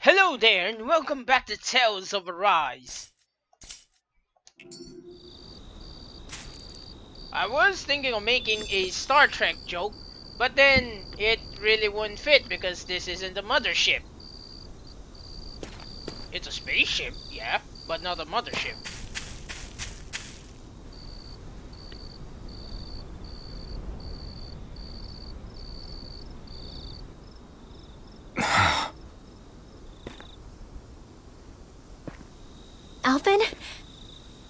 Hello there, and welcome back to Tales of Arise. I was thinking of making a Star Trek joke, but then it really wouldn't fit because this isn't a mothership. It's a spaceship, yeah, but not a mothership. Alphen?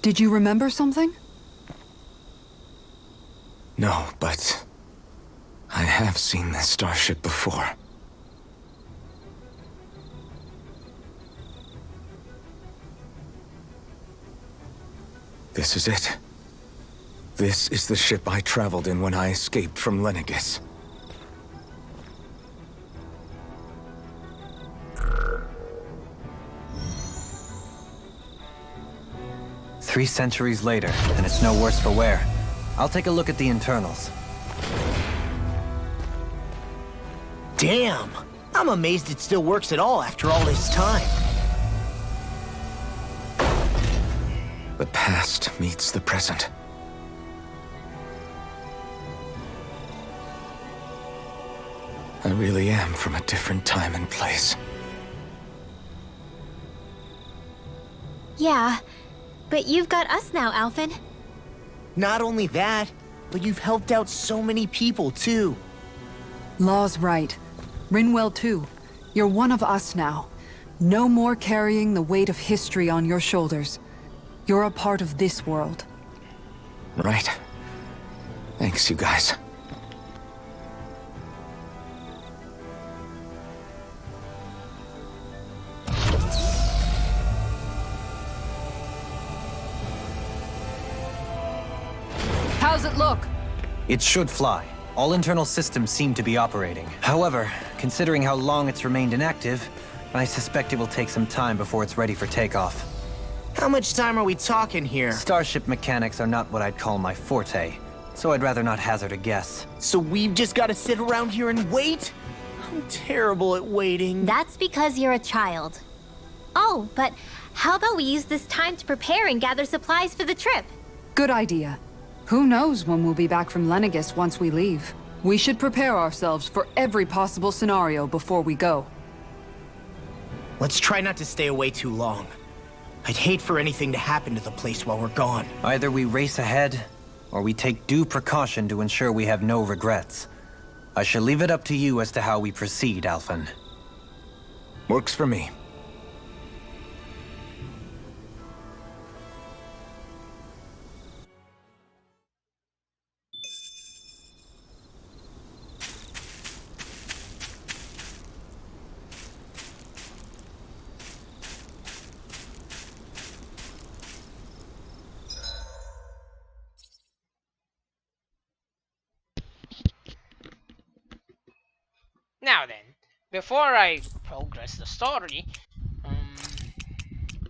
Did you remember something? No, but I have seen this starship before. This is it. This is the ship I traveled in when I escaped from Lenegis. Three centuries later, and it's no worse for wear. I'll take a look at the internals. Damn! I'm amazed it still works at all after all this time. The past meets the present. I really am from a different time and place. Yeah, but you've got us now, Alphen. Not only that, but you've helped out so many people, too. Law's right. Rinwell too. You're one of us now. No more carrying the weight of history on your shoulders. You're a part of this world. Right. Thanks, you guys. How's it look? It should fly. All internal systems seem to be operating. However, considering how long it's remained inactive, I suspect it will take some time before it's ready for takeoff. How much time are we talking here? Starship mechanics are not what I'd call my forte, so I'd rather not hazard a guess. So we've just got to sit around here and wait? I'm terrible at waiting. That's because you're a child. Oh, but how about we use this time to prepare and gather supplies for the trip? Good idea. Who knows when we'll be back from Lenegis once we leave? We should prepare ourselves for every possible scenario before we go. Let's try not to stay away too long. I'd hate for anything to happen to the place while we're gone. Either we race ahead, or we take due precaution to ensure we have no regrets. I shall leave it up to you as to how we proceed, Alphen. Works for me. Now then, before I progress the story,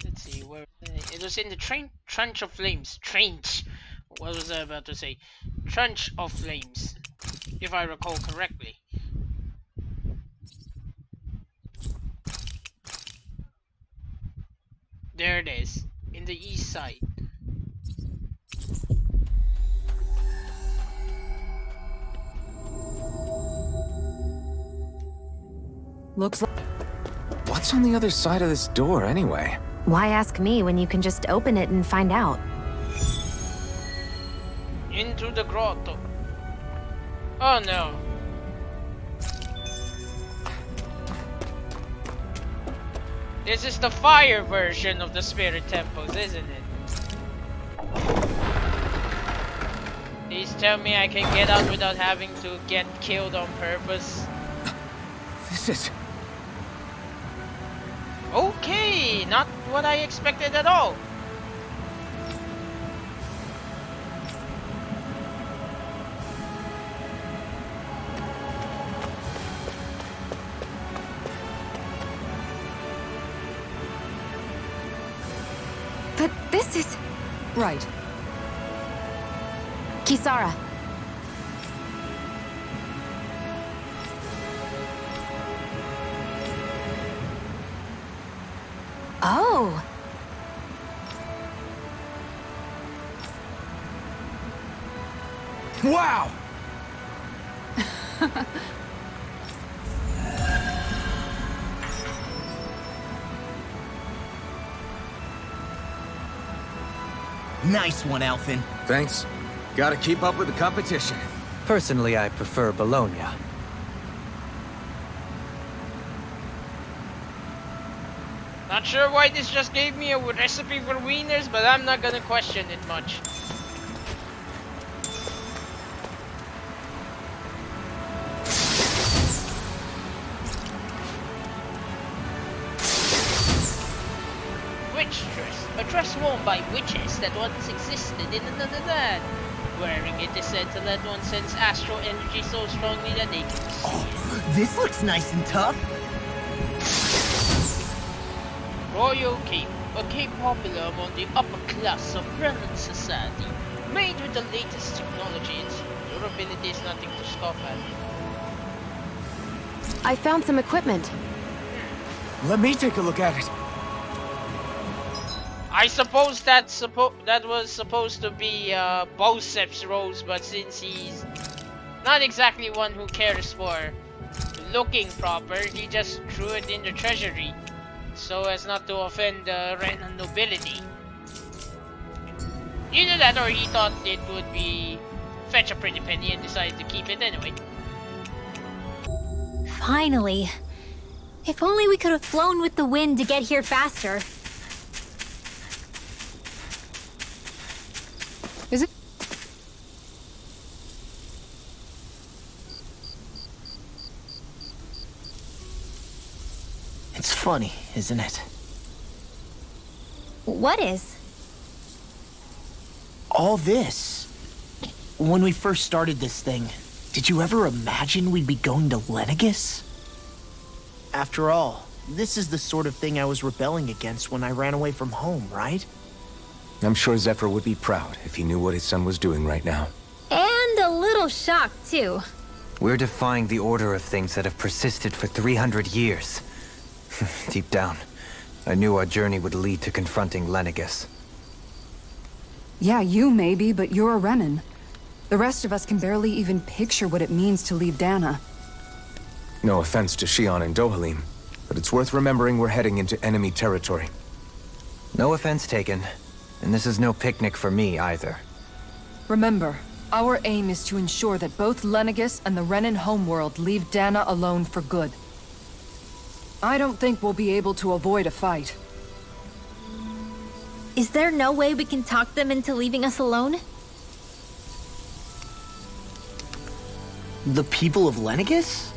let's see where it was in the trench of flames. Trench. What was I about to say? Trench of flames, if I recall correctly. There it is, in the east side. Looks like... What's on the other side of this door, anyway? Why ask me when you can just open it and find out? Into the grotto. Oh no. This is the fire version of the spirit temples, isn't it? Please tell me I can get out without having to get killed on purpose. This is... Okay, not what I expected at all. But this is... Right. Kisara. Oh! Wow! Nice one, Alphen. Thanks. Gotta keep up with the competition. Personally, I prefer Bologna. Not sure why this just gave me a recipe for wieners, but I'm not gonna question it much. Witch dress. A dress worn by witches that once existed in another land. Wearing it is said to let one sense astral energy so strongly that they can see. Oh, this looks nice and tough. Royal Cape, a cape popular among the upper class of Bremen society, made with the latest technology. Its durability is nothing to scoff at. I found some equipment. Let me take a look at it. I suppose that was supposed to be Bocep's Rose, but since he's not exactly one who cares for looking proper, he just threw it in the treasury so as not to offend the Renan nobility. Either that or he thought it would be fetch a pretty penny and decided to keep it anyway. Finally. If only we could have flown with the wind to get here faster. Is it? It's funny, isn't it? What is? All this. When we first started this thing, did you ever imagine we'd be going to Lenegus? After all, this is the sort of thing I was rebelling against when I ran away from home, right? I'm sure Zephyr would be proud if he knew what his son was doing right now. And a little shocked, too. We're defying the order of things that have persisted for 300 years. Deep down, I knew our journey would lead to confronting Lenegus. Yeah, you maybe, but you're a Renan. The rest of us can barely even picture what it means to leave Dana. No offense to Shion and Dohalim, but it's worth remembering we're heading into enemy territory. No offense taken, and this is no picnic for me either. Remember, our aim is to ensure that both Lenegus and the Renan homeworld leave Dana alone for good. I don't think we'll be able to avoid a fight. Is there no way we can talk them into leaving us alone? The people of Lenegus?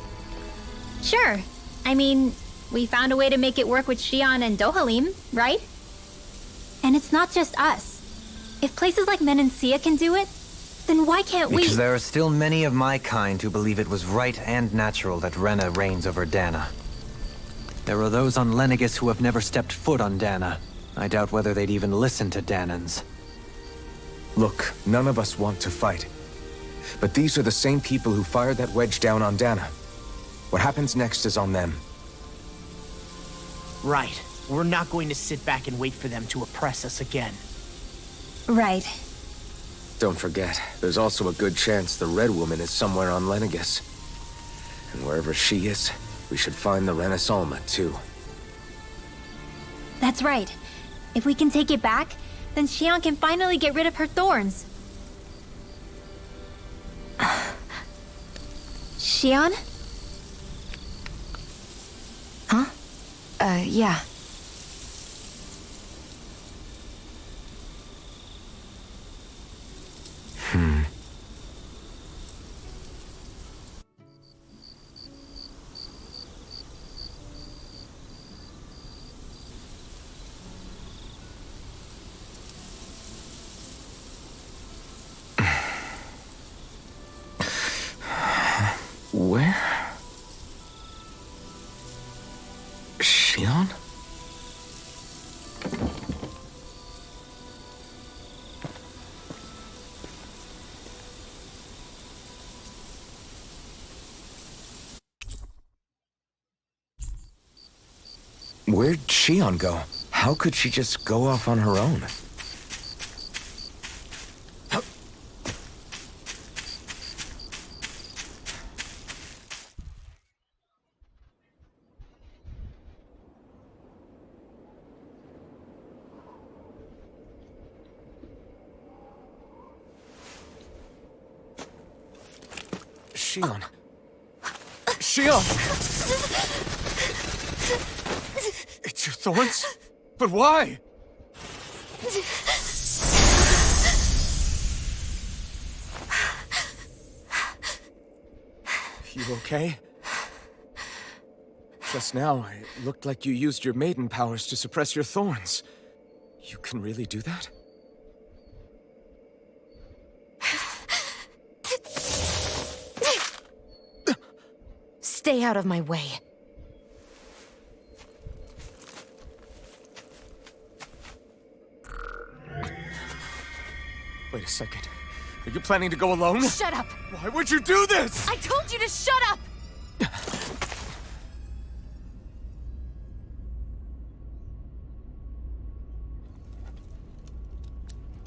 Sure. I mean, we found a way to make it work with Shion and Dohalim, right? And it's not just us. If places like Menancia can do it, then why can't we? Because there are still many of my kind who believe it was right and natural that Rena reigns over Dana. There are those on Lenegus who have never stepped foot on Dana. I doubt whether they'd even listen to Danans. Look, none of us want to fight. But these are the same people who fired that wedge down on Dana. What happens next is on them. Right. We're not going to sit back and wait for them to oppress us again. Right. Don't forget, there's also a good chance the Red Woman is somewhere on Lenegus. And wherever she is, we should find the Renaissance too. That's right. If we can take it back, then Shion can finally get rid of her thorns. Shion? Huh? Yeah. Where? Shion? Where'd Shion go? How could she just go off on her own? Shion. Shion! It's your thorns? But why? You okay? Just now, it looked like you used your maiden powers to suppress your thorns. You can really do that? Stay out of my way. Wait a second. Are you planning to go alone? Shut up! Why would you do this? I told you to shut up!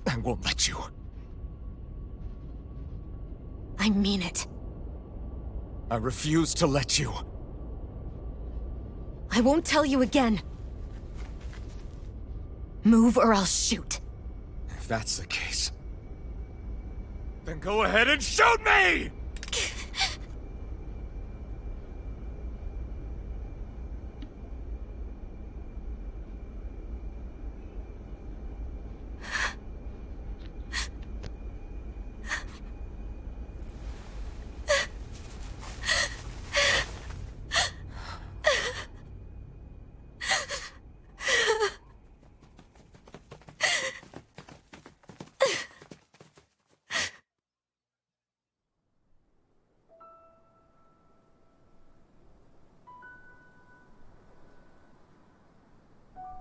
I won't let you. I mean it. I refuse to let you. I won't tell you again. Move or I'll shoot. If that's the case, then go ahead and shoot me!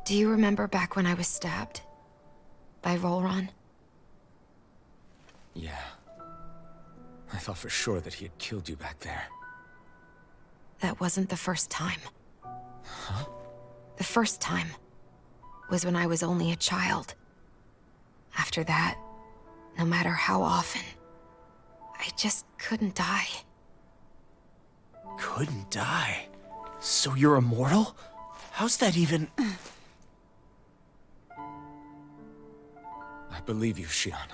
Do you remember back when I was stabbed? By Rolron? Yeah. I thought for sure that he had killed you back there. That wasn't the first time. Huh? The first time was when I was only a child. After that, no matter how often, I just couldn't die. Couldn't die? So you're immortal? How's that even... I believe you, Shion.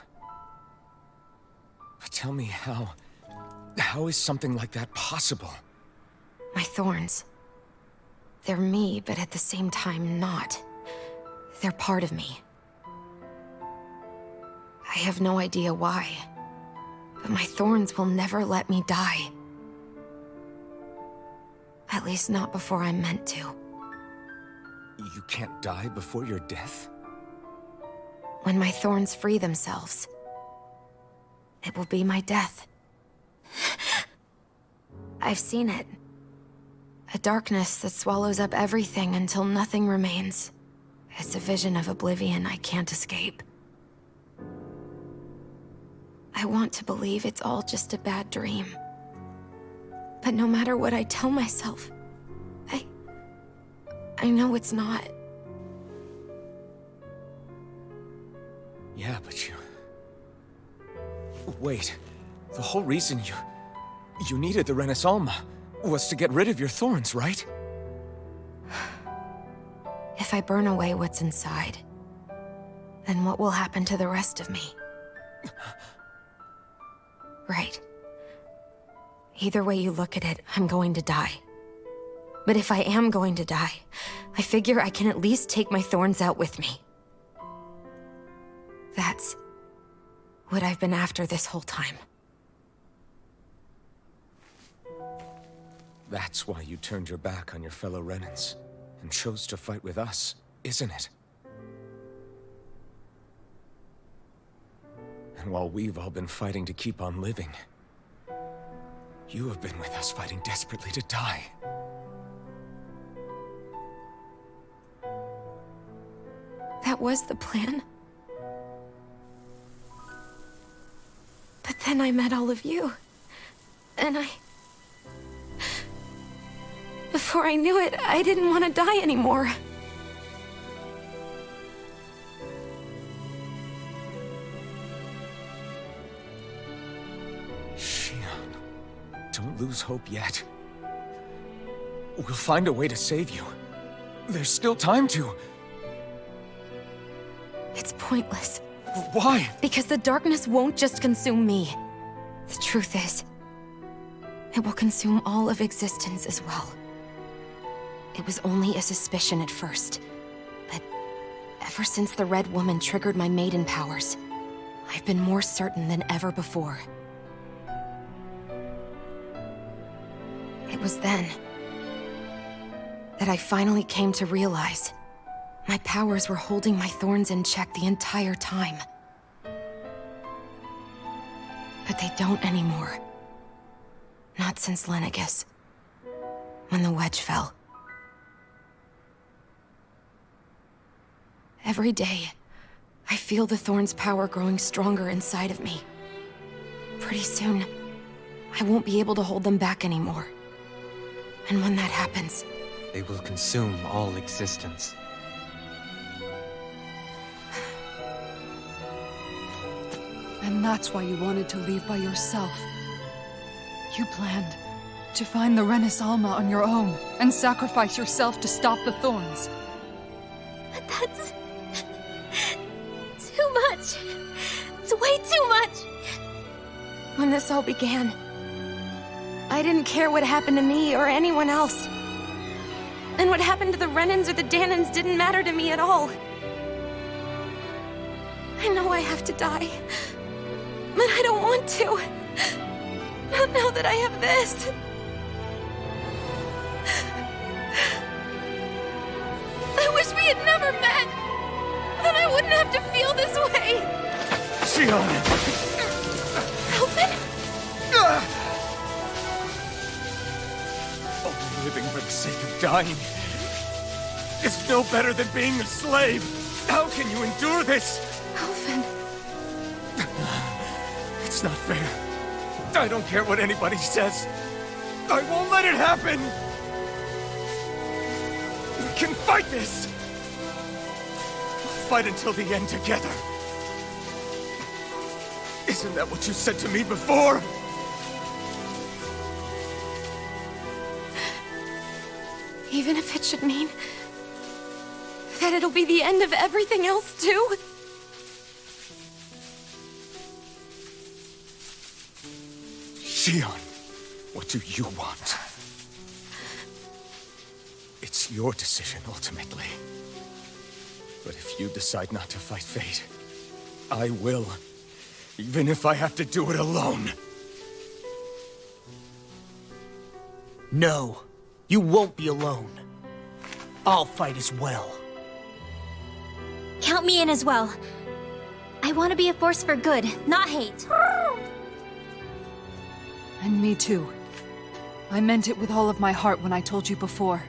But tell me how is something like that possible? My thorns. They're me, but at the same time not. They're part of me. I have no idea why, but my thorns will never let me die. At least not before I'm meant to. You can't die before your death? When my thorns free themselves, it will be my death. I've seen it. A darkness that swallows up everything until nothing remains. It's a vision of oblivion I can't escape. I want to believe it's all just a bad dream. But no matter what I tell myself, I know it's not. Yeah, but you... Wait. The whole reason you needed the Renaissance was to get rid of your thorns, right? If I burn away what's inside, then what will happen to the rest of me? Right. Either way you look at it, I'm going to die. But if I am going to die, I figure I can at least take my thorns out with me. That's what I've been after this whole time. That's why you turned your back on your fellow Renans and chose to fight with us, isn't it? And while we've all been fighting to keep on living, you have been with us fighting desperately to die. That was the plan. But then I met all of you. And before I knew it, I didn't want to die anymore. lose hope yet. We'll find a way to save you. There's still time to. It's pointless. Why? Because the darkness won't just consume me. The truth is, it will consume all of existence as well. It was only a suspicion at first, but ever since the Red Woman triggered my maiden powers, I've been more certain than ever before. It was then that I finally came to realize my powers were holding my thorns in check the entire time. But they don't anymore. Not since Lenegis, when the wedge fell. Every day, I feel the thorn's power growing stronger inside of me. Pretty soon, I won't be able to hold them back anymore. And when that happens, They will consume all existence. And that's why you wanted to leave by yourself. You planned to find the Renaissance on your own and sacrifice yourself to stop the thorns. But that's... too much. It's way too much. when this all began, I didn't care what happened to me or anyone else. And what happened to the Renans or the Danans didn't matter to me at all. I know I have to die, but I don't want to. Not now that I have this. I wish we had never met. Then I wouldn't have to feel this way. Shione! Alphen? Oh, living for the sake of dying is no better than being a slave. How can you endure this? Alphen. It's not fair. I don't care what anybody says. I won't let it happen! We can fight this! We'll fight until the end together. Isn't that what you said to me before? Even if it should mean that it'll be the end of everything else, too? Shion, what do you want? It's your decision, ultimately. But if you decide not to fight fate, I will. Even if I have to do it alone. No, you won't be alone. I'll fight as well. Count me in as well. I want to be a force for good, not hate. And me too. I meant it with all of my heart when I told you before.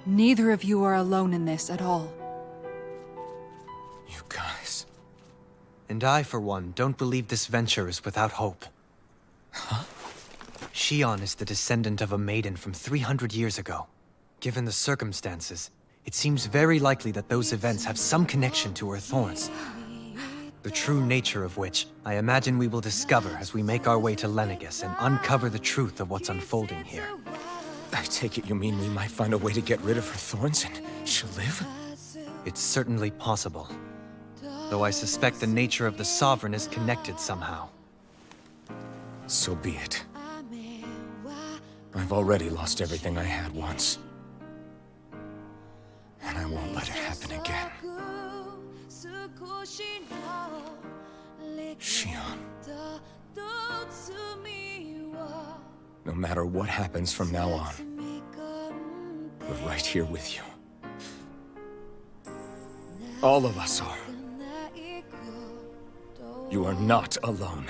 Neither of you are alone in this at all. You guys... And I, for one, don't believe this venture is without hope. Huh? Shion is the descendant of a maiden from 300 years ago. Given the circumstances, it seems very likely that those events have some connection to her thorns. The true nature of which, I imagine we will discover as we make our way to Lenegis and uncover the truth of what's unfolding here. I take it you mean we might find a way to get rid of her thorns and she'll live? It's certainly possible. Though I suspect the nature of the Sovereign is connected somehow. So be it. I've already lost everything I had once. And I won't let it happen again. Shion. No matter what happens from now on, we're right here with you. All of us are. You are not alone.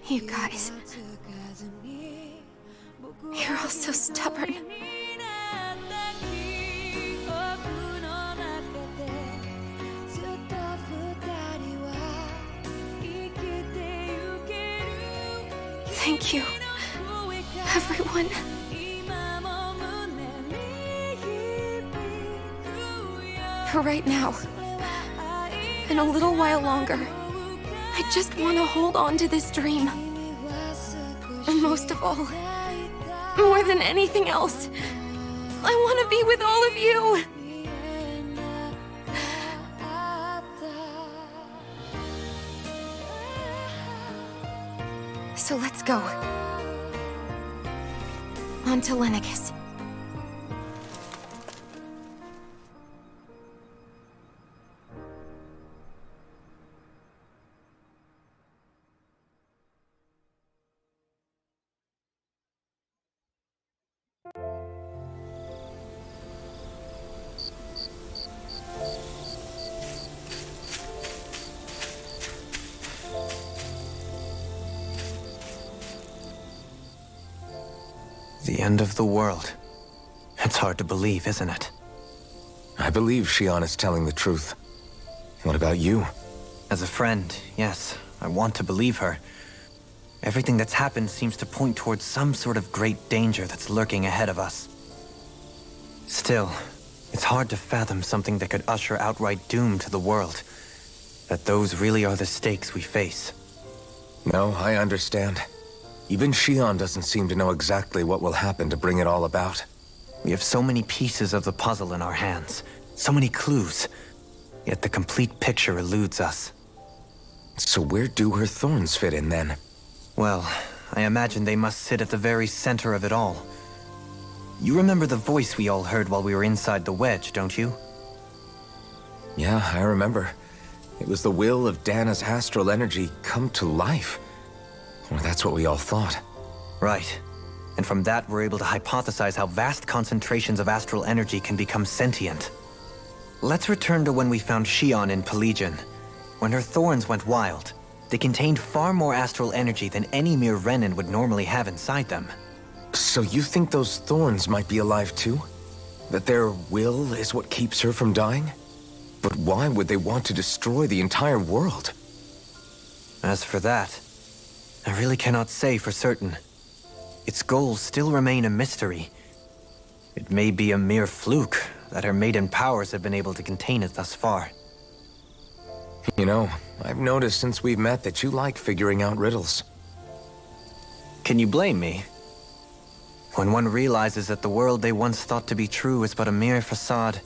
You guys, you're all so stubborn. Thank you, everyone. For right now. And a little while longer. I just want to hold on to this dream. And most of all, more than anything else, I want to be with all of you! So let's go. On to Lenegis. The end of the world. It's hard to believe, isn't it? I believe Shion is telling the truth. What about you? As a friend, yes, I want to believe her. Everything that's happened seems to point towards some sort of great danger that's lurking ahead of us. Still, it's hard to fathom something that could usher outright doom to the world. That those really are the stakes we face. No, I understand. Even Shion doesn't seem to know exactly what will happen to bring it all about. We have so many pieces of the puzzle in our hands, so many clues, yet the complete picture eludes us. So where do her thorns fit in then? Well, I imagine they must sit at the very center of it all. You remember the voice we all heard while we were inside the wedge, don't you? Yeah, I remember. It was the will of Dana's astral energy come to life. Or that's what we all thought. Right. And from that, we're able to hypothesize how vast concentrations of astral energy can become sentient. Let's return to when we found Shion in Pelagian. When her thorns went wild, they contained far more astral energy than any mere Renin would normally have inside them. So you think those thorns might be alive too? That their will is what keeps her from dying? But why would they want to destroy the entire world? As for that, I really cannot say for certain. Its goals still remain a mystery. It may be a mere fluke that her maiden powers have been able to contain it thus far. You know, I've noticed since we've met that you like figuring out riddles. Can you blame me? When one realizes that the world they once thought to be true is but a mere facade,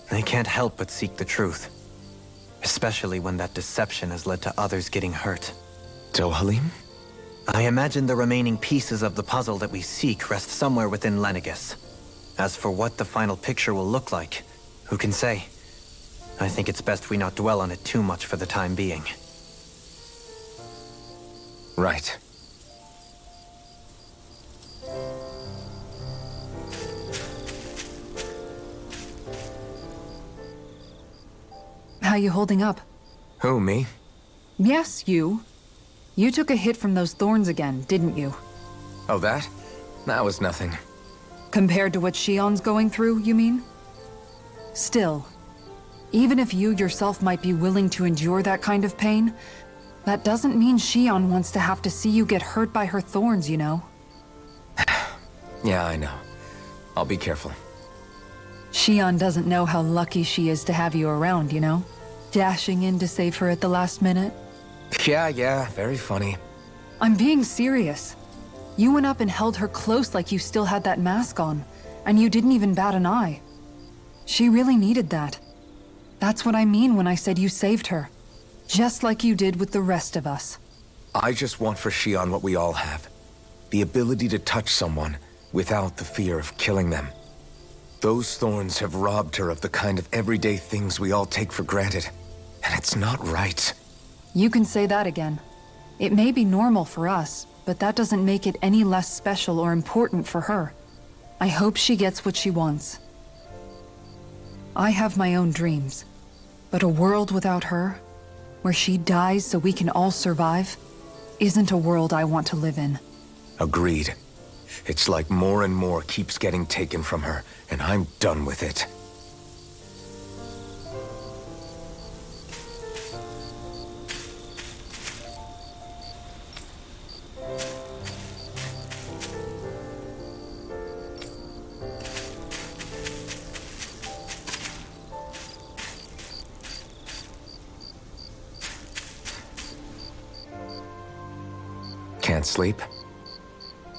they can't help but seek the truth. Especially when that deception has led to others getting hurt. Dohalim? I imagine the remaining pieces of the puzzle that we seek rest somewhere within Lenegis. As for what the final picture will look like, who can say? I think it's best we not dwell on it too much for the time being. Right. How you holding up? Who, me? Yes, you. You took a hit from those thorns again, didn't you? Oh, that? That was nothing. Compared to what Shion's going through, you mean? Still, even if you yourself might be willing to endure that kind of pain, that doesn't mean Shion wants to have to see you get hurt by her thorns, you know? Yeah, I know. I'll be careful. Shion doesn't know how lucky she is to have you around, you know? Dashing in to save her at the last minute. Yeah, very funny. I'm being serious. You went up and held her close like you still had that mask on, and you didn't even bat an eye. She really needed that. That's what I mean when I said you saved her. Just like you did with the rest of us. I just want for Shion what we all have. The ability to touch someone without the fear of killing them. Those thorns have robbed her of the kind of everyday things we all take for granted. And it's not right. You can say that again. It may be normal for us, but that doesn't make it any less special or important for her. I hope she gets what she wants. I have my own dreams, but a world without her, where she dies so we can all survive, isn't a world I want to live in. Agreed. It's like more and more keeps getting taken from her, and I'm done with it. can't sleep?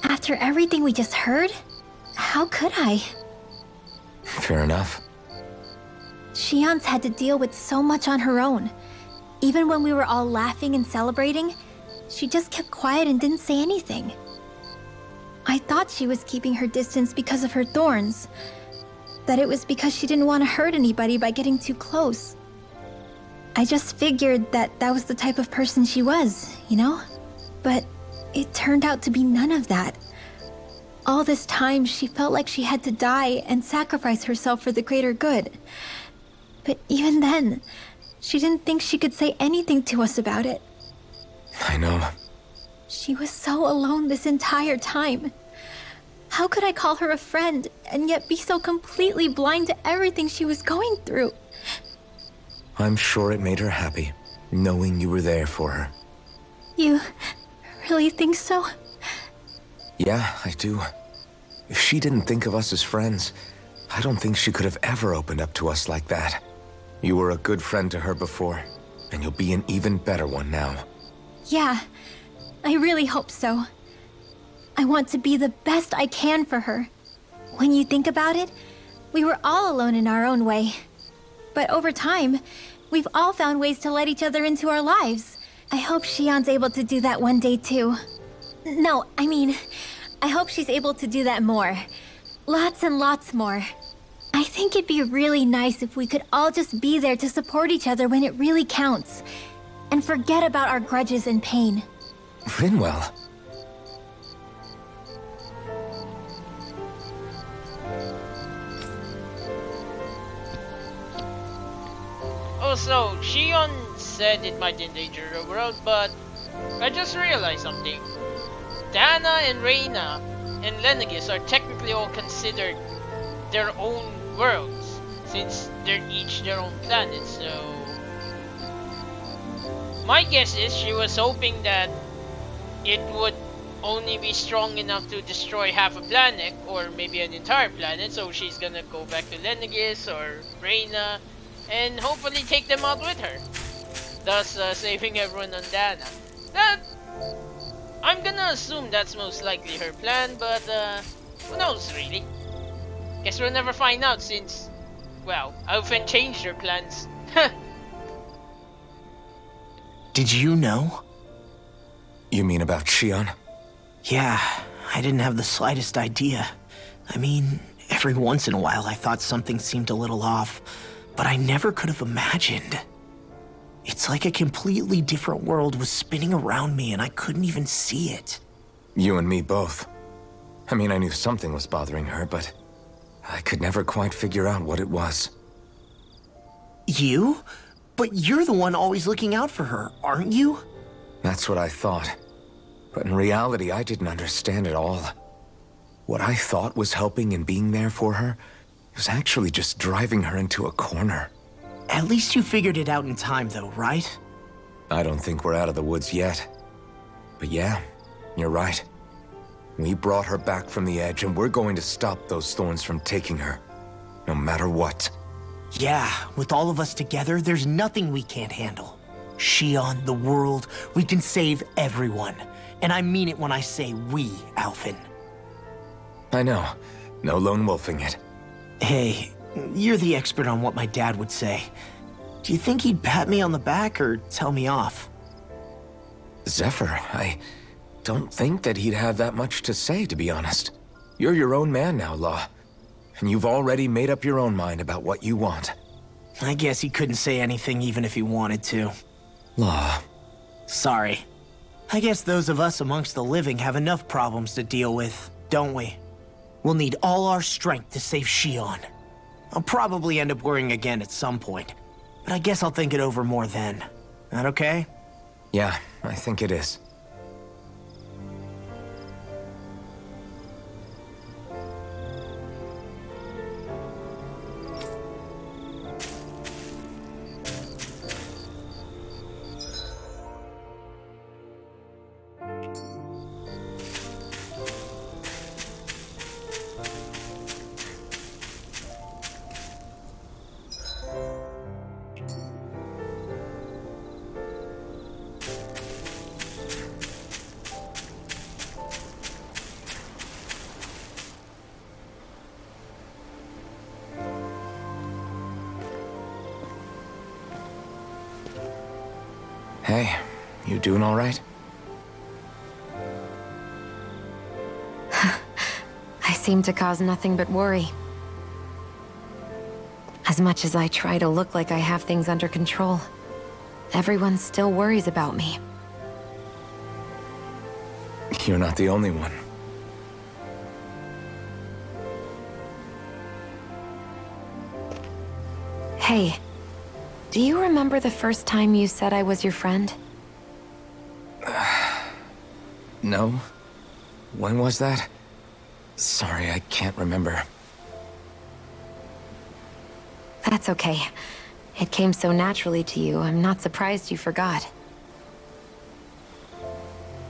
After everything we just heard, how could I? Fair enough. Shion's had to deal with so much on her own. Even when we were all laughing and celebrating, she just kept quiet and didn't say anything. I thought she was keeping her distance because of her thorns. That it was because she didn't want to hurt anybody by getting too close. I just figured that that was the type of person she was, you know? But it turned out to be none of that. All this time, she felt like she had to die and sacrifice herself for the greater good. But even then, she didn't think she could say anything to us about it. I know. She was so alone this entire time. How could I call her a friend and yet be so completely blind to everything she was going through? I'm sure it made her happy, knowing you were there for her. You really think so? Yeah, I do. If she didn't think of us as friends, I don't think she could have ever opened up to us like that. You were a good friend to her before, and you'll be an even better one now. Yeah, I really hope so. I want to be the best I can for her. When you think about it, we were all alone in our own way. But over time, we've all found ways to let each other into our lives. I hope Shion's able to do that one day too. No, I mean, I hope she's able to do that more. Lots and lots more. I think it'd be really nice if we could all just be there to support each other when it really counts. And forget about our grudges and pain. Rinwell. Also, Shion said it might endanger the world, but I just realized something. Dana and Reina and Lenegis are technically all considered their own worlds, since they're each their own planet, so... My guess is she was hoping that it would only be strong enough to destroy half a planet, or maybe an entire planet, so she's gonna go back to Lenegis or Reina, and hopefully take them out with her, thus saving everyone on Dana. That... I'm gonna assume that's most likely her plan, but who knows really? Guess we'll never find out since, well, Alphen changed her plans. Did you know? You mean about Shion? Yeah, I didn't have the slightest idea. I mean, every once in a while I thought something seemed a little off, but I never could have imagined. It's like a completely different world was spinning around me and I couldn't even see it. You and me both. I mean, I knew something was bothering her, but I could never quite figure out what it was. You? But you're the one always looking out for her, aren't you? That's what I thought. But in reality, I didn't understand it all. What I thought was helping and being there for her was actually just driving her into a corner. At least you figured it out in time though, right? I don't think we're out of the woods yet. But yeah, you're right. We brought her back from the edge and we're going to stop those thorns from taking her. No matter what. Yeah, with all of us together, there's nothing we can't handle. Shion, the world, we can save everyone. And I mean it when I say we, Alphen. I know. No lone wolfing it. Hey, you're the expert on what my dad would say. Do you think he'd pat me on the back or tell me off? Zephyr, I don't think that he'd have that much to say, to be honest. You're your own man now, Law. And you've already made up your own mind about what you want. I guess he couldn't say anything even if he wanted to. Law. Sorry. I guess those of us amongst the living have enough problems to deal with, don't we? We'll need all our strength to save Shion. I'll probably end up worrying again at some point, but I guess I'll think it over more then. That okay? Yeah, I think it is. Hey, you doing all right? I seem to cause nothing but worry. As much as I try to look like I have things under control, everyone still worries about me. You're not the only one. Hey, do you remember the first time you said I was your friend? No? When was that? Sorry, I can't remember. That's okay. It came so naturally to you, I'm not surprised you forgot.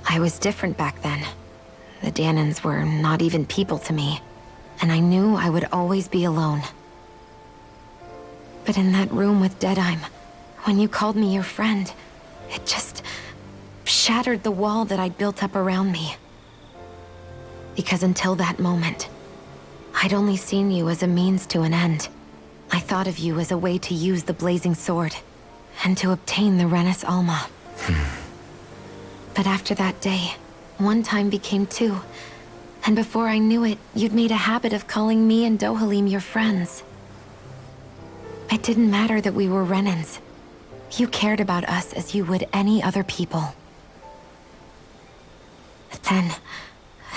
I was different back then. The Danans were not even people to me, and I knew I would always be alone. But in that room with Deadime, when you called me your friend, it just shattered the wall that I'd built up around me. Because until that moment, I'd only seen you as a means to an end. I thought of you as a way to use the blazing sword, and to obtain the Renis Alma. But after that day, one time became two, and before I knew it, you'd made a habit of calling me and Dohalim your friends. It didn't matter that we were Renans. You cared about us as you would any other people. But then,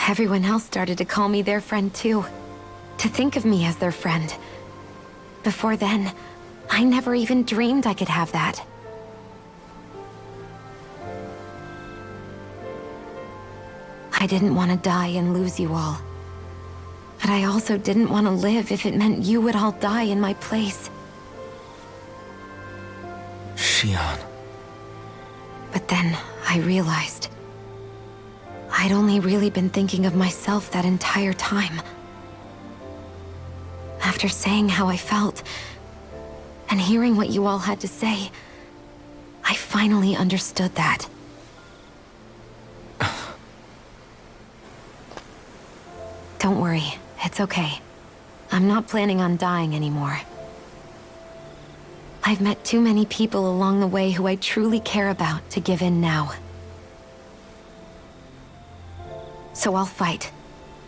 everyone else started to call me their friend too. To think of me as their friend. Before then, I never even dreamed I could have that. I didn't want to die and lose you all. But I also didn't want to live if it meant you would all die in my place. Shion. But then I realized I'd only really been thinking of myself that entire time. After saying how I felt, and hearing what you all had to say, I finally understood that. Don't worry, it's okay. I'm not planning on dying anymore. I've met too many people along the way who I truly care about to give in now. So I'll fight.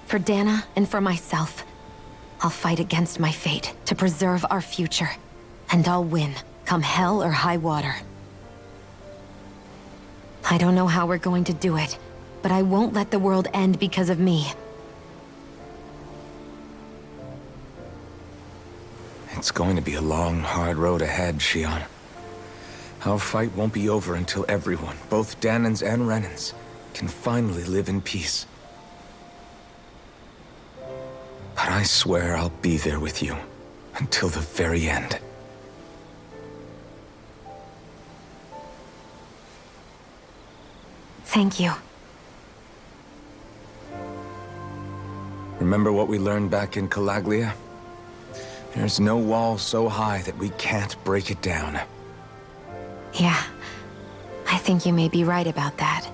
For Dana and for myself. I'll fight against my fate to preserve our future. And I'll win, come hell or high water. I don't know how we're going to do it, but I won't let the world end because of me. It's going to be a long, hard road ahead, Shion. Our fight won't be over until everyone, both Danans and Renans, can finally live in peace. But I swear I'll be there with you, until the very end. Thank you. Remember what we learned back in Calaglia? There's no wall so high that we can't break it down. Yeah, I think you may be right about that.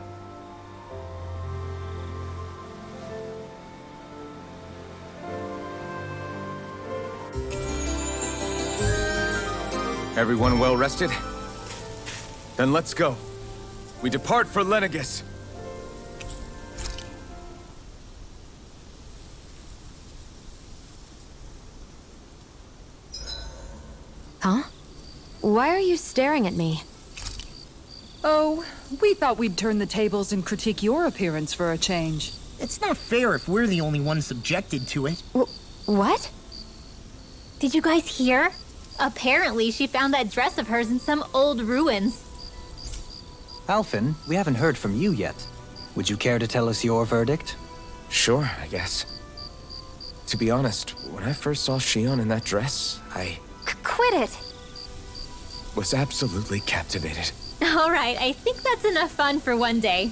Everyone well rested? Then let's go. We depart for Lenegis. Huh? Why are you staring at me? Oh, we thought we'd turn the tables and critique your appearance for a change. It's not fair if we're the only ones subjected to it. What? Did you guys hear? Apparently, she found that dress of hers in some old ruins. Alphen, we haven't heard from you yet. Would you care to tell us your verdict? Sure, I guess. To be honest, when I first saw Shion in that dress, I Quit it! was absolutely captivated. Alright, I think that's enough fun for one day.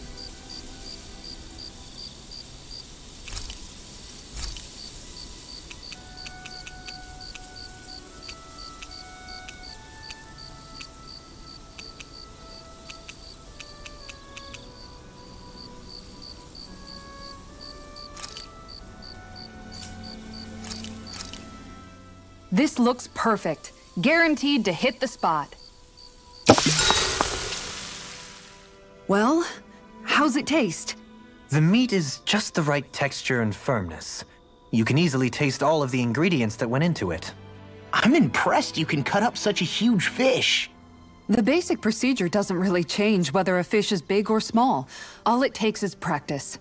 This looks perfect. Guaranteed to hit the spot. Well, how's it taste? The meat is just the right texture and firmness. You can easily taste all of the ingredients that went into it. I'm impressed you can cut up such a huge fish. The basic procedure doesn't really change whether a fish is big or small. All it takes is practice.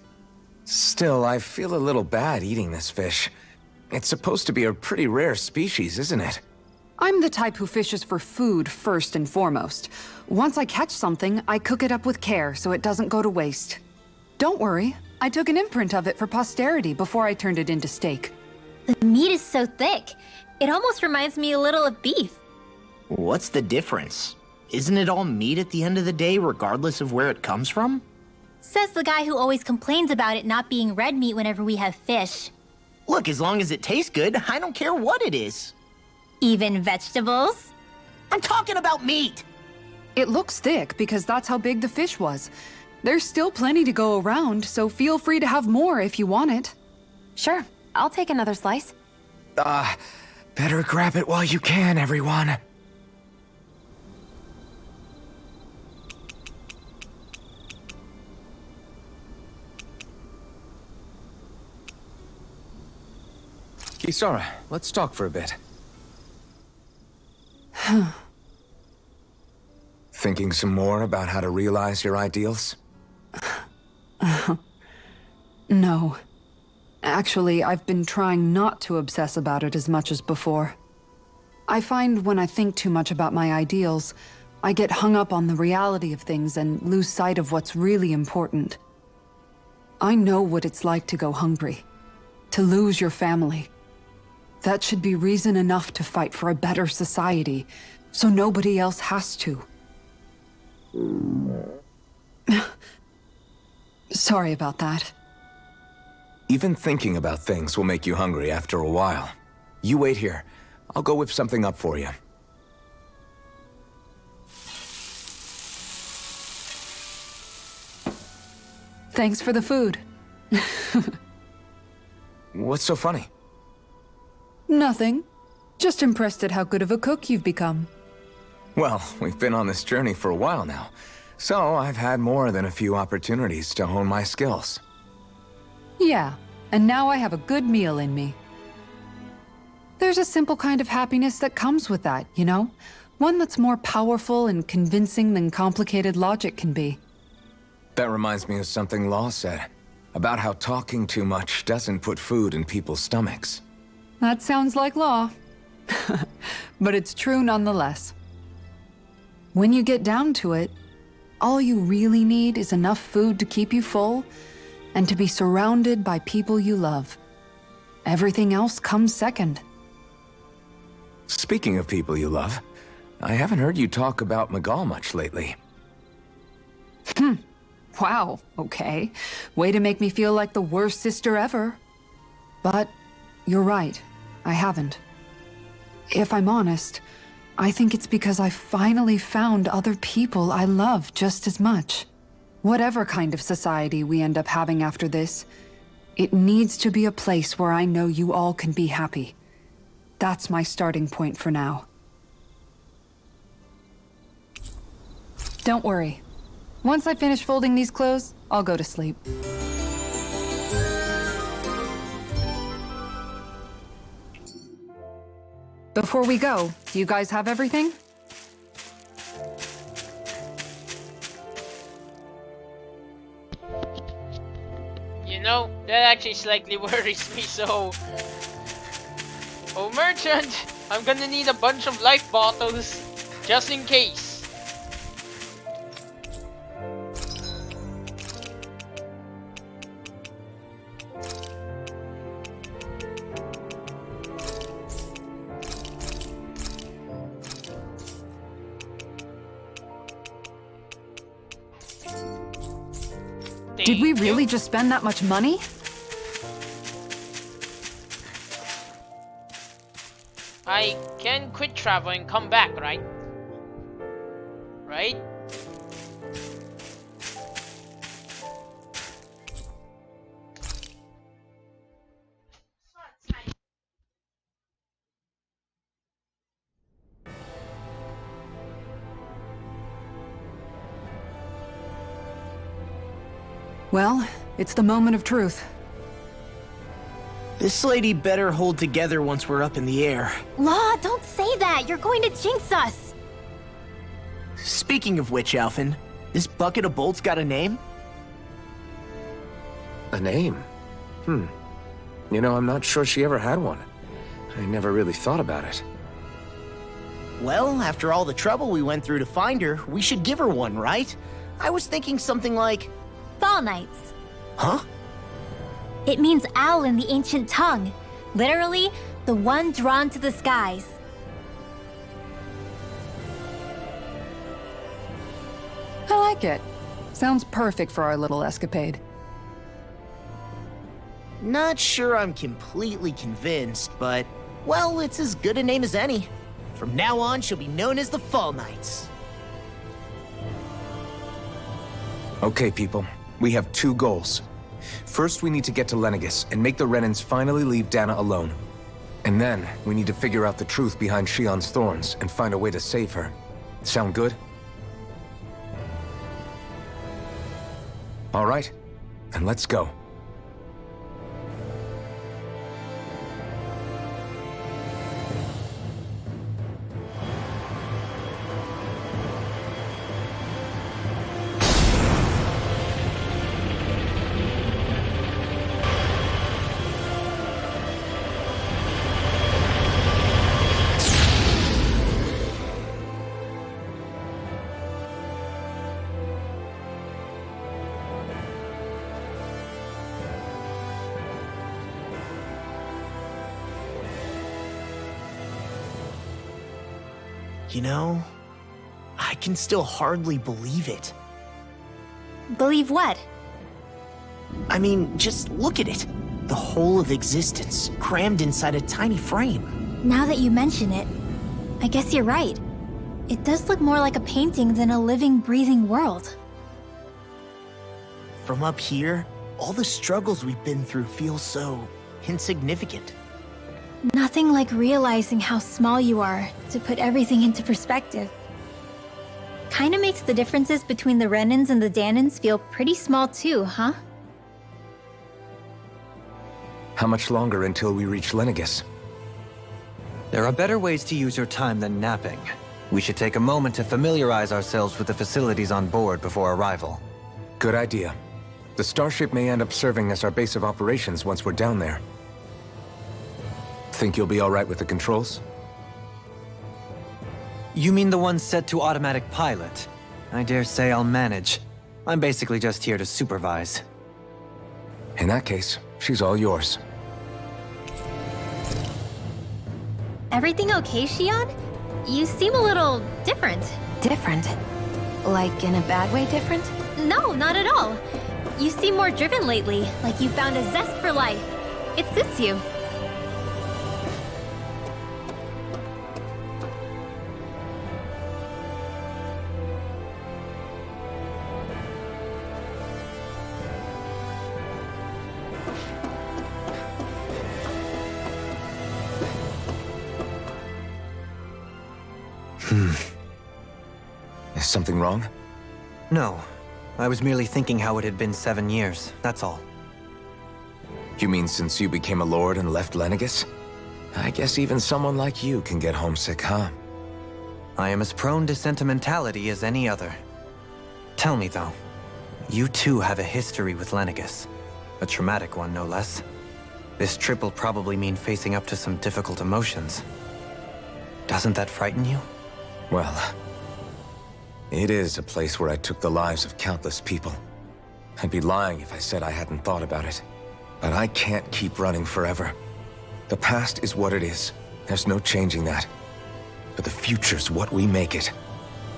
Still, I feel a little bad eating this fish. It's supposed to be a pretty rare species, isn't it? I'm the type who fishes for food first and foremost. Once I catch something, I cook it up with care so it doesn't go to waste. Don't worry, I took an imprint of it for posterity before I turned it into steak. The meat is so thick. It almost reminds me a little of beef. What's the difference? Isn't it all meat at the end of the day, regardless of where it comes from? Says the guy who always complains about it not being red meat whenever we have fish. Look, as long as it tastes good, I don't care what it is. Even vegetables? I'm talking about meat! It looks thick because that's how big the fish was. There's still plenty to go around, so feel free to have more if you want it. Sure, I'll take another slice. Better grab it while you can, everyone. Kisara, let's talk for a bit. Thinking some more about how to realize your ideals? No. Actually, I've been trying not to obsess about it as much as before. I find when I think too much about my ideals, I get hung up on the reality of things and lose sight of what's really important. I know what it's like to go hungry, to lose your family. That should be reason enough to fight for a better society, so nobody else has to. Sorry about that. Even thinking about things will make you hungry after a while. You wait here. I'll go whip something up for you. Thanks for the food. What's so funny? Nothing. Just impressed at how good of a cook you've become. Well, we've been on this journey for a while now, so I've had more than a few opportunities to hone my skills. Yeah, and now I have a good meal in me. There's a simple kind of happiness that comes with that, you know? One that's more powerful and convincing than complicated logic can be. That reminds me of something Law said, about how talking too much doesn't put food in people's stomachs. That sounds like Law. But it's true nonetheless. When you get down to it, all you really need is enough food to keep you full and to be surrounded by people you love. Everything else comes second. Speaking of people you love, I haven't heard you talk about Miguel much lately. Wow, okay. Way to make me feel like the worst sister ever. But you're right, I haven't. If I'm honest, I think it's because I finally found other people I love just as much. Whatever kind of society we end up having after this, it needs to be a place where I know you all can be happy. That's my starting point for now. Don't worry. Once I finish folding these clothes, I'll go to sleep. Before we go, do you guys have everything? You know, that actually slightly worries me, so... Oh, merchant! I'm gonna need a bunch of life bottles, just in case. Did we really just spend that much money? I can quit travel and come back, right? Right? Well, it's the moment of truth. This lady better hold together once we're up in the air. Law, don't say that! You're going to jinx us! Speaking of which, Alphen, this bucket of bolts got a name? A name? You know, I'm not sure she ever had one. I never really thought about it. Well, after all the trouble we went through to find her, we should give her one, right? I was thinking something like... Fall Knights. Huh? It means owl in the ancient tongue. Literally, the one drawn to the skies. I like it. Sounds perfect for our little escapade. Not sure I'm completely convinced, but... well, it's as good a name as any. From now on, she'll be known as the Fall Knights. Okay, people. We have two goals. First, we need to get to Lenegis and make the Renans finally leave Dana alone. And then, we need to figure out the truth behind Shion's thorns and find a way to save her. Sound good? All right, then let's go. You know, I can still hardly believe it. Believe what? I mean, just look at it. The whole of existence, crammed inside a tiny frame. Now that you mention it, I guess you're right. It does look more like a painting than a living, breathing world. From up here, all the struggles we've been through feel so insignificant. Nothing like realizing how small you are to put everything into perspective. Kinda makes the differences between the Renans and the Danans feel pretty small too, huh? How much longer until we reach Lenegis? There are better ways to use your time than napping. We should take a moment to familiarize ourselves with the facilities on board before arrival. Good idea. The starship may end up serving as our base of operations once we're down there. Think you'll be all right with the controls? You mean the one set to automatic pilot? I dare say I'll manage. I'm basically just here to supervise. In that case, she's all yours. Everything okay, Shion? You seem a little different. Different? Like in a bad way different? No, not at all. You seem more driven lately, like you found a zest for life. It suits you. Is something wrong? No. I was merely thinking how it had been 7 years, that's all. You mean since you became a lord and left Lenegis? I guess even someone like you can get homesick, huh? I am as prone to sentimentality as any other. Tell me, though, you too have a history with Lenegis. A traumatic one, no less. This trip will probably mean facing up to some difficult emotions. Doesn't that frighten you? Well, it is a place where I took the lives of countless people. I'd be lying if I said I hadn't thought about it. But I can't keep running forever. The past is what it is. There's no changing that. But the future's what we make it.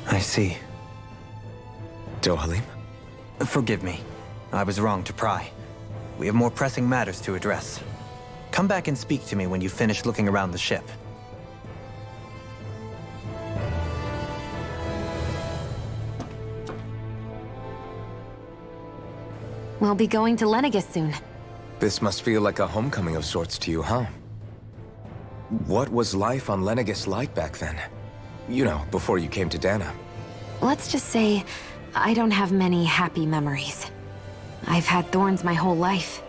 I see. Dohalim? Forgive me. I was wrong to pry. We have more pressing matters to address. Come back and speak to me when you finish looking around the ship. We'll be going to Lenegis soon. This must feel like a homecoming of sorts to you, huh? What was life on Lenegis like back then? You know, before you came to Dana. Let's just say, I don't have many happy memories. I've had thorns my whole life,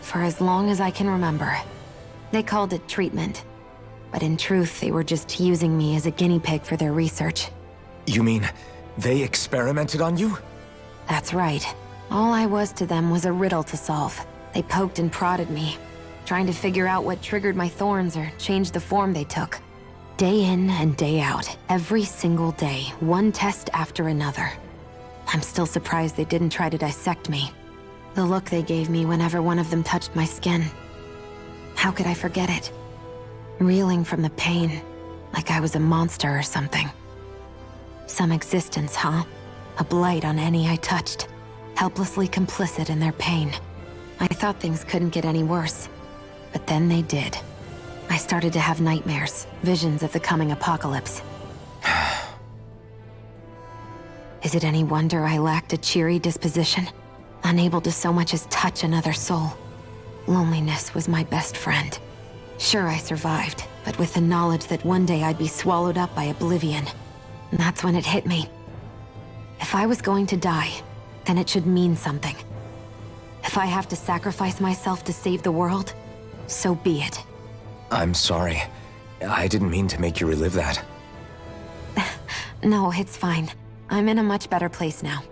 for as long as I can remember. They called it treatment, but in truth, they were just using me as a guinea pig for their research. You mean, they experimented on you? That's right. All I was to them was a riddle to solve. They poked and prodded me, trying to figure out what triggered my thorns or changed the form they took. Day in and day out, every single day, one test after another. I'm still surprised they didn't try to dissect me. The look they gave me whenever one of them touched my skin. How could I forget it? Reeling from the pain, like I was a monster or something. Some existence, huh? A blight on any I touched, helplessly complicit in their pain. I thought things couldn't get any worse, but then they did. I started to have nightmares, visions of the coming apocalypse. Is it any wonder I lacked a cheery disposition? Unable to so much as touch another soul. Loneliness was my best friend. Sure, I survived, but with the knowledge that one day I'd be swallowed up by oblivion. And that's when it hit me. If I was going to die, then it should mean something. If I have to sacrifice myself to save the world, so be it. I'm sorry. I didn't mean to make you relive that. No, it's fine. I'm in a much better place now.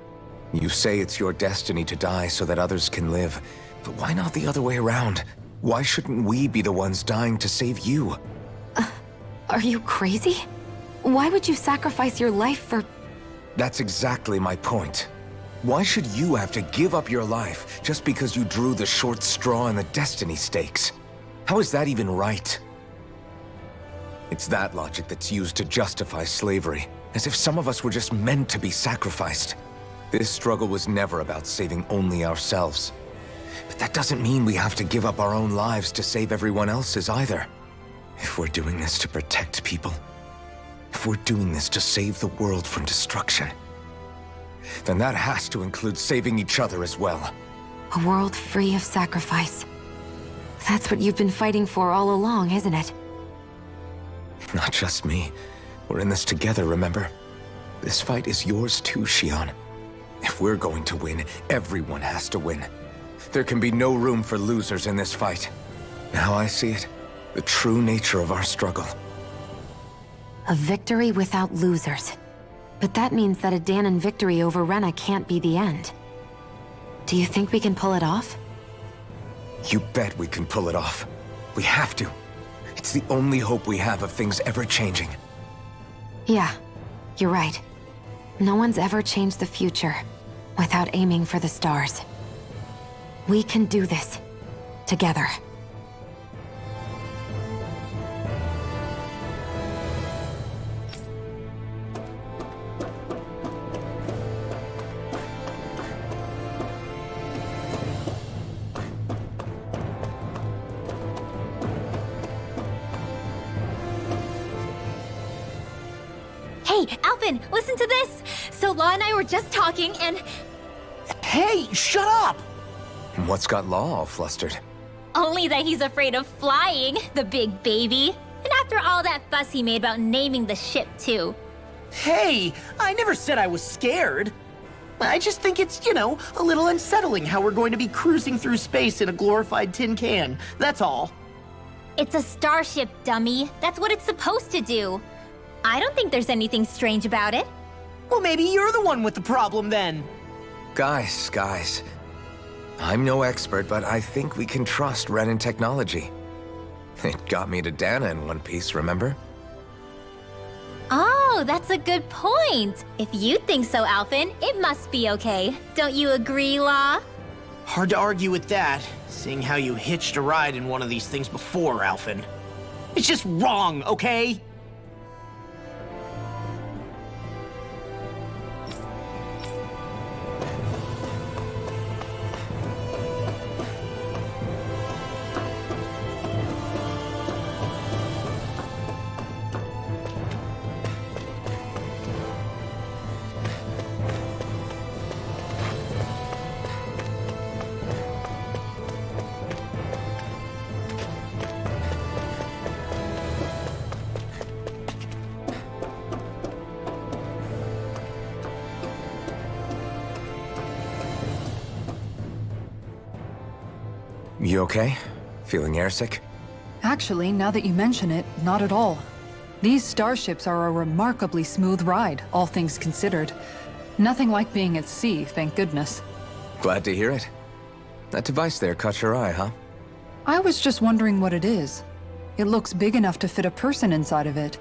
You say it's your destiny to die so that others can live, but why not the other way around? Why shouldn't we be the ones dying to save you? Are you crazy? Why would you sacrifice your life for... That's exactly my point. Why should you have to give up your life just because you drew the short straw in the destiny stakes? How is that even right? It's that logic that's used to justify slavery, as if some of us were just meant to be sacrificed. This struggle was never about saving only ourselves. But that doesn't mean we have to give up our own lives to save everyone else's either. If we're doing this to protect people, if we're doing this to save the world from destruction, then that has to include saving each other as well. A world free of sacrifice. That's what you've been fighting for all along, isn't it? Not just me. We're in this together, remember? This fight is yours too, Shion. If we're going to win, everyone has to win. There can be no room for losers in this fight. Now I see it. The true nature of our struggle. A victory without losers. But that means that a Dahnan victory over Rena can't be the end. Do you think we can pull it off? You bet we can pull it off. We have to. It's the only hope we have of things ever changing. Yeah, you're right. No one's ever changed the future without aiming for the stars. We can do this. Together. Hey, Alphen, listen to this! So Law and I were just talking and... Hey, shut up! What's got Law all flustered? Only that he's afraid of flying, the big baby. And after all that fuss he made about naming the ship, too. Hey, I never said I was scared. I just think it's, a little unsettling how we're going to be cruising through space in a glorified tin can. That's all. It's a starship, dummy. That's what it's supposed to do. I don't think there's anything strange about it. Well, maybe you're the one with the problem then. Guys. I'm no expert, but I think we can trust Renan technology. It got me to Dana in one piece, remember? Oh, that's a good point. If you think so, Alphen, it must be okay. Don't you agree, Law? Hard to argue with that, seeing how you hitched a ride in one of these things before, Alphen. It's just wrong, okay? You okay? Feeling airsick? Actually, now that you mention it, not at all. These starships are a remarkably smooth ride, all things considered. Nothing like being at sea, thank goodness. Glad to hear it. That device there caught your eye, huh? I was just wondering what it is. It looks big enough to fit a person inside of it.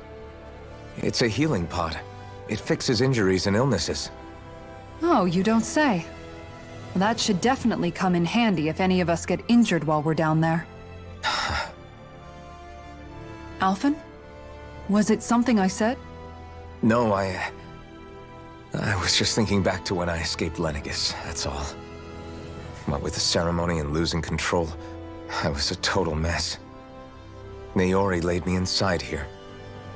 It's a healing pod. It fixes injuries and illnesses. Oh, you don't say. That should definitely come in handy if any of us get injured while we're down there. Alphen? Was it something I said? No, I was just thinking back to when I escaped Lenegis, that's all. What with the ceremony and losing control, I was a total mess. Naori laid me inside here.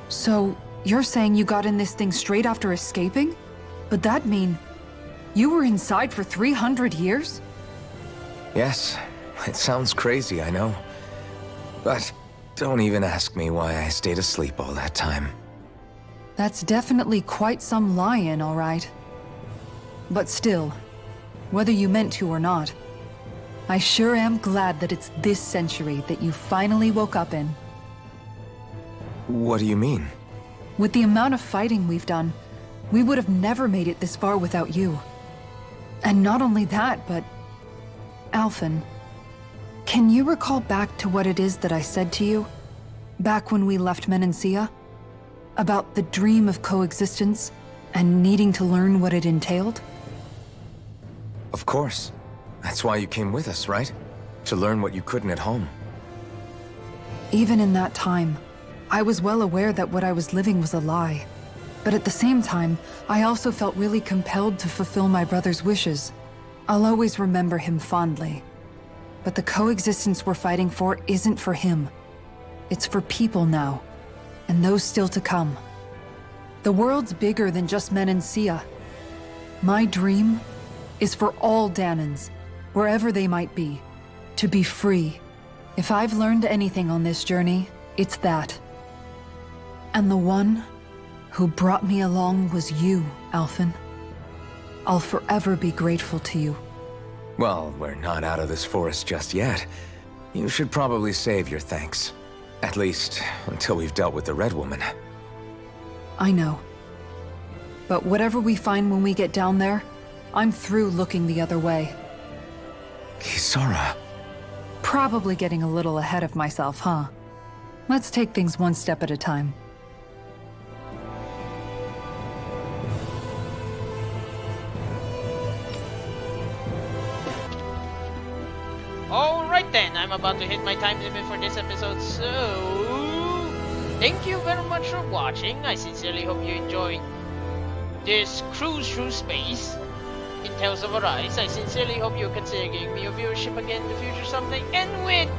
So, you're saying you got in this thing straight after escaping? But that'd mean you were inside for 300 years? Yes, it sounds crazy, I know. But don't even ask me why I stayed asleep all that time. That's definitely quite some lie-in, all right. But still, whether you meant to or not, I sure am glad that it's this century that you finally woke up in. What do you mean? With the amount of fighting we've done, we would have never made it this far without you. And not only that, but... Alphen, can you recall back to what it is that I said to you? Back when we left Menancia? About the dream of coexistence, and needing to learn what it entailed? Of course. That's why you came with us, right? To learn what you couldn't at home. Even in that time, I was well aware that what I was living was a lie. But at the same time, I also felt really compelled to fulfill my brother's wishes. I'll always remember him fondly. But the coexistence we're fighting for isn't for him. It's for people now, and those still to come. The world's bigger than just Menancia. My dream is for all Danans, wherever they might be, to be free. If I've learned anything on this journey, it's that. And the one who brought me along was you, Alphen. I'll forever be grateful to you. Well, we're not out of this forest just yet. You should probably save your thanks. At least, until we've dealt with the Red Woman. I know. But whatever we find when we get down there, I'm through looking the other way. Kisara. Probably getting a little ahead of myself, huh? Let's take things one step at a time. Alright then, I'm about to hit my time limit for this episode, so... Thank you very much for watching. I sincerely hope you enjoyed this cruise through space in Tales of Arise. I sincerely hope you consider giving me a viewership again in the future someday. And with...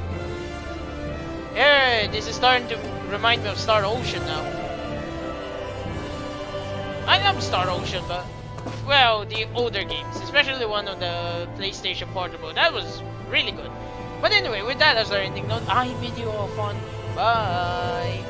this is starting to remind me of Star Ocean now. I love Star Ocean, but... Well, the older games, especially the one on the PlayStation Portable, that was really good. But anyway, with that as our ending note, I bid you all fun. Bye!